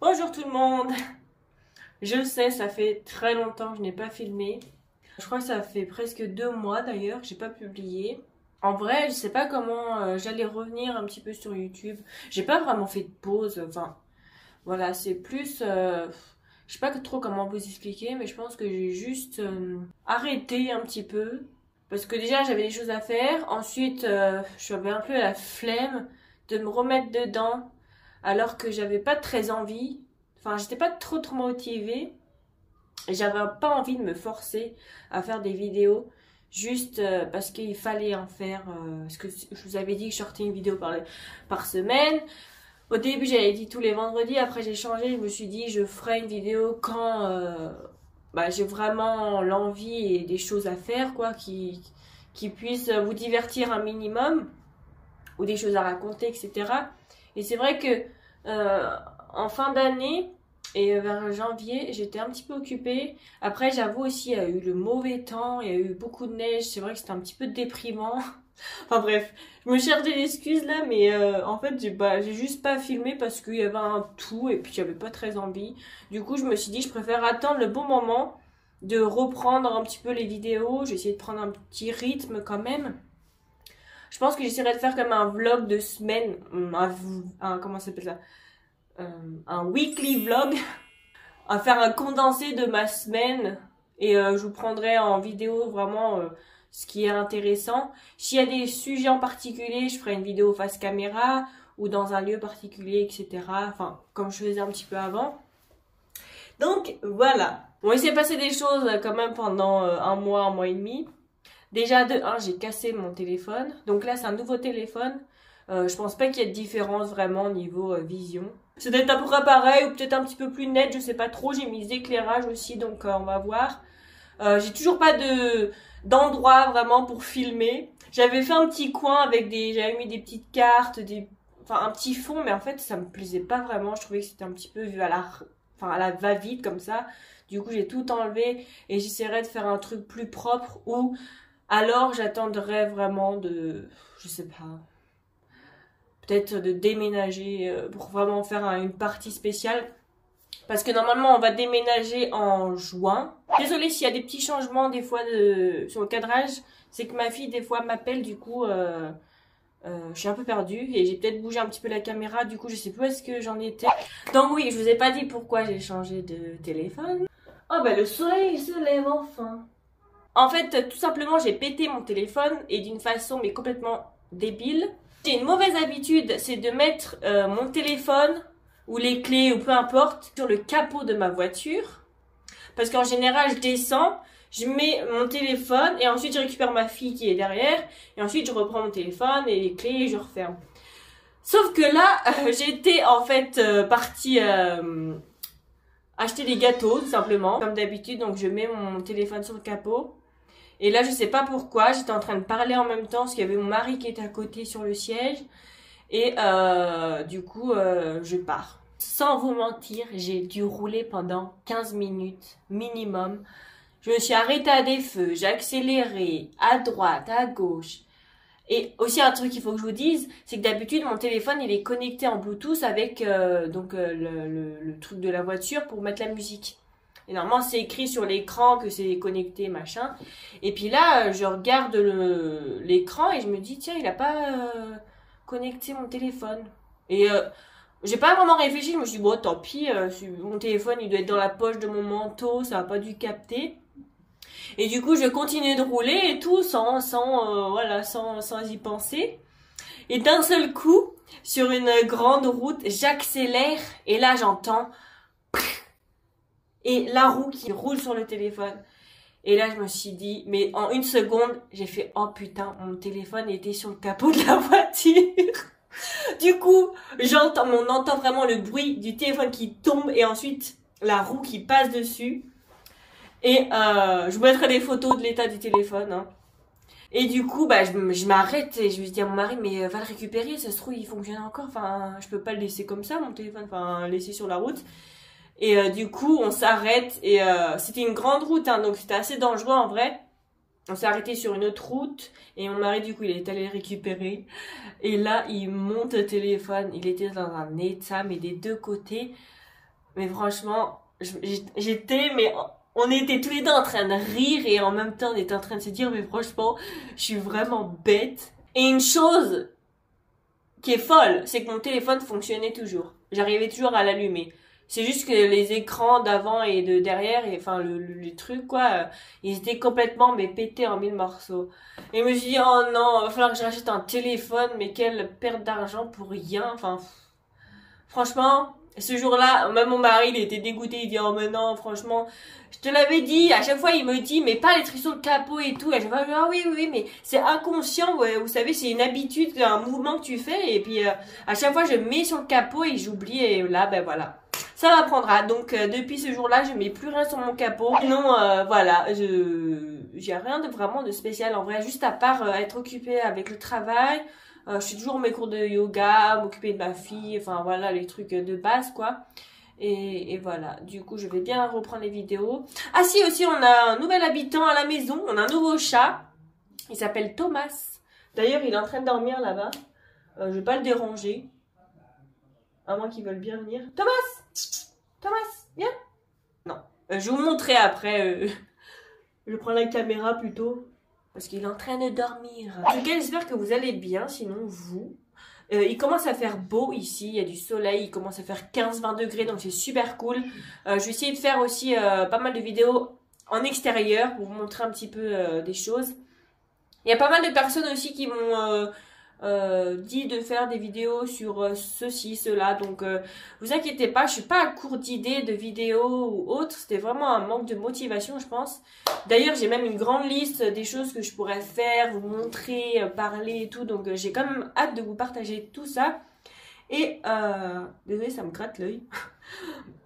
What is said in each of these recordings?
Bonjour tout le monde. Je sais, ça fait très longtemps que je n'ai pas filmé. Je crois que ça fait presque 2 mois d'ailleurs que j'ai pas publié. En vrai, je sais pas comment j'allais revenir un petit peu sur YouTube. J'ai pas vraiment fait de pause. Enfin, voilà, c'est plus... je sais pas trop comment vous expliquer, mais je pense que j'ai juste arrêté un petit peu. Parce que déjà, j'avais des choses à faire. Ensuite, j'avais un peu la flemme de me remettre dedans. Alors que j'avais pas très envie. Enfin, j'étais pas trop motivée. Et j'avais pas envie de me forcer à faire des vidéos. Juste parce qu'il fallait en faire. Parce que je vous avais dit que je sortais une vidéo par semaine. Au début, j'avais dit tous les vendredis. Après, j'ai changé. Je me suis dit, je ferai une vidéo quand j'ai vraiment l'envie et des choses à faire, quoi, qui puissent vous divertir un minimum. Ou des choses à raconter, etc. Et c'est vrai que en fin d'année et vers janvier, j'étais un petit peu occupée. Après, j'avoue aussi, il y a eu le mauvais temps, il y a eu beaucoup de neige. C'est vrai que c'était un petit peu déprimant. Enfin bref, je me cherche des excuses là, mais en fait, j'ai juste pas filmé parce qu'il y avait un tout et puis j'avais pas très envie. Du coup, je me suis dit, je préfère attendre le bon moment de reprendre un petit peu les vidéos. J'ai essayé de prendre un petit rythme quand même. Je pense que j'essaierai de faire comme un vlog de semaine, comment ça s'appelle ça, un weekly vlog, à faire un condensé de ma semaine et je vous prendrai en vidéo vraiment ce qui est intéressant. S'il y a des sujets en particulier, je ferai une vidéo face caméra ou dans un lieu particulier, etc. Enfin, comme je faisais un petit peu avant. Donc voilà. Bon, il s'est passé des choses quand même pendant un mois et demi. Déjà, de 1, j'ai cassé mon téléphone. Donc là, c'est un nouveau téléphone. Je pense pas qu'il y ait de différence vraiment au niveau vision. C'est peut-être à peu près pareil ou peut-être un petit peu plus net, je sais pas trop. J'ai mis des éclairages aussi, donc on va voir. J'ai toujours pas d'endroit vraiment pour filmer. J'avais fait un petit coin avec j'avais mis des petites cartes, enfin un petit fond, mais en fait ça me plaisait pas vraiment. Je trouvais que c'était un petit peu vu à la va-vite comme ça. Du coup, j'ai tout enlevé et j'essaierai de faire un truc plus propre où alors j'attendrai vraiment je sais pas, peut-être de déménager pour vraiment faire une partie spéciale. Parce que normalement on va déménager en juin. Désolée s'il y a des petits changements des fois sur le cadrage. C'est que ma fille des fois m'appelle, du coup je suis un peu perdue. Et j'ai peut-être bougé un petit peu la caméra, du coup je sais plus où est-ce que j'en étais. Donc oui, je vous ai pas dit pourquoi j'ai changé de téléphone. Oh bah le soleil se lève enfin. En fait, tout simplement, j'ai pété mon téléphone et d'une façon mais complètement débile. J'ai une mauvaise habitude, c'est de mettre mon téléphone ou les clés ou peu importe sur le capot de ma voiture. Parce qu'en général, je descends, je mets mon téléphone et ensuite je récupère ma fille qui est derrière. Et ensuite, je reprends mon téléphone et les clés et je referme. Sauf que là, j'étais en fait partie acheter des gâteaux tout simplement. Comme d'habitude, donc je mets mon téléphone sur le capot. Et là, je sais pas pourquoi, j'étais en train de parler en même temps parce qu'il y avait mon mari qui était à côté sur le siège. Et du coup, je pars. Sans vous mentir, j'ai dû rouler pendant 15 minutes minimum. Je me suis arrêtée à des feux, j'ai accéléré à droite, à gauche. Et aussi un truc qu'il faut que je vous dise, c'est que d'habitude mon téléphone il est connecté en Bluetooth avec le truc de la voiture pour mettre la musique. Et normalement, c'est écrit sur l'écran que c'est connecté, machin. Et puis là, je regarde l'écran et je me dis, tiens, il a pas connecté mon téléphone. Et j'ai pas vraiment réfléchi, je me suis dit, bon, tant pis, mon téléphone, il doit être dans la poche de mon manteau, ça a pas dû capter. Et du coup, je continue de rouler et tout, sans y penser. Et d'un seul coup, sur une grande route, j'accélère et là, j'entends... Et la roue qui roule sur le téléphone. Et là, je me suis dit, mais en une seconde, j'ai fait, oh putain, mon téléphone était sur le capot de la voiture. Du coup, on entend vraiment le bruit du téléphone qui tombe et ensuite la roue qui passe dessus. Et je vous mettrai des photos de l'état du téléphone. Hein. Et du coup, je m'arrête et je me dis à mon mari, mais va le récupérer, ça se trouve, il fonctionne encore. Enfin, je peux pas le laisser comme ça, mon téléphone, enfin, laisser sur la route. Et du coup, on s'arrête et c'était une grande route, hein, donc c'était assez dangereux en vrai. On s'est arrêté sur une autre route et mon mari, du coup, il est allé le récupérer. Et là, il monte le téléphone. Il était dans un état, mais des deux côtés. Mais franchement, j'étais, mais on était tous les deux en train de rire et en même temps on était en train de se dire, mais franchement, je suis vraiment bête. Et une chose qui est folle, c'est que mon téléphone fonctionnait toujours. J'arrivais toujours à l'allumer. C'est juste que les écrans d'avant et de derrière, et enfin le truc quoi, ils étaient complètement mais pétés en 1000 morceaux. Et je me suis dit, oh non, il va falloir que je rachète un téléphone, mais quelle perte d'argent pour rien. Enfin, franchement, ce jour-là, même mon mari, il était dégoûté, il dit, oh mais non, franchement, je te l'avais dit, à chaque fois il me dit, mais pas les trucs sur le capot et tout, et je me dis, ah oui, oui, oui, mais c'est inconscient, ouais, vous savez, c'est une habitude, un mouvement que tu fais, et puis à chaque fois je mets sur le capot et j'oublie, et là, ben voilà. Ça m'apprendra. Donc depuis ce jour-là, je mets plus rien sur mon capot. Sinon, voilà, j'ai rien de vraiment de spécial en vrai, juste à part être occupée avec le travail. Je suis toujours mes cours de yoga, m'occuper de ma fille, enfin voilà les trucs de base quoi. Et voilà, du coup je vais bien reprendre les vidéos. Ah si aussi on a un nouvel habitant à la maison, on a un nouveau chat. Il s'appelle Thomas. D'ailleurs il est en train de dormir là-bas. Je vais pas le déranger. À moins qu'ils veulent bien venir. Thomas! Thomas, viens! Non. Je vais vous montrer après. Je prends la caméra plutôt. Parce qu'il est en train de dormir. En tout cas, j'espère que vous allez bien. Sinon, vous. Il commence à faire beau ici. Il y a du soleil. Il commence à faire 15-20 degrés. Donc, c'est super cool. Je vais essayer de faire aussi pas mal de vidéos en extérieur. Pour vous montrer un petit peu des choses. Il y a pas mal de personnes aussi qui m'ont dit de faire des vidéos sur ceci, cela. Donc, vous inquiétez pas, je suis pas à court d'idées de vidéos ou autres. C'était vraiment un manque de motivation, je pense. D'ailleurs, j'ai même une grande liste des choses que je pourrais faire, vous montrer, parler et tout. Donc, j'ai quand même hâte de vous partager tout ça. Et, désolé, ça me gratte l'œil.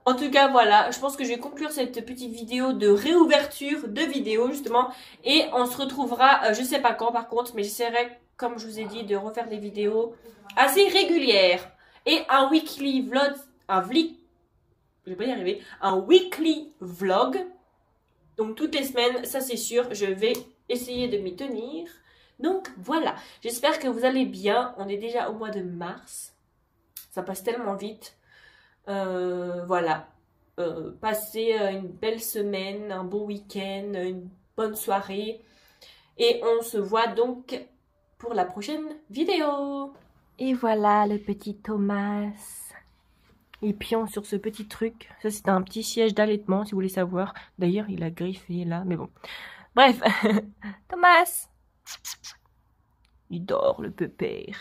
En tout cas, voilà, je pense que je vais conclure cette petite vidéo de réouverture de vidéos, justement. Et on se retrouvera, je sais pas quand par contre, mais j'essaierai, comme je vous ai dit, de refaire des vidéos assez régulières. Et un weekly vlog, je vais pas y arriver, un weekly vlog. Donc toutes les semaines, ça c'est sûr, je vais essayer de m'y tenir. Donc voilà, j'espère que vous allez bien. On est déjà au mois de mars. Ça passe tellement vite. Voilà. Passez une belle semaine, un bon week-end, une bonne soirée. Et on se voit donc pour la prochaine vidéo. Et voilà le petit Thomas. Il pion sur ce petit truc. Ça c'est un petit siège d'allaitement si vous voulez savoir. D'ailleurs il a griffé là, mais bon. Bref. Thomas. Il dort le pépère.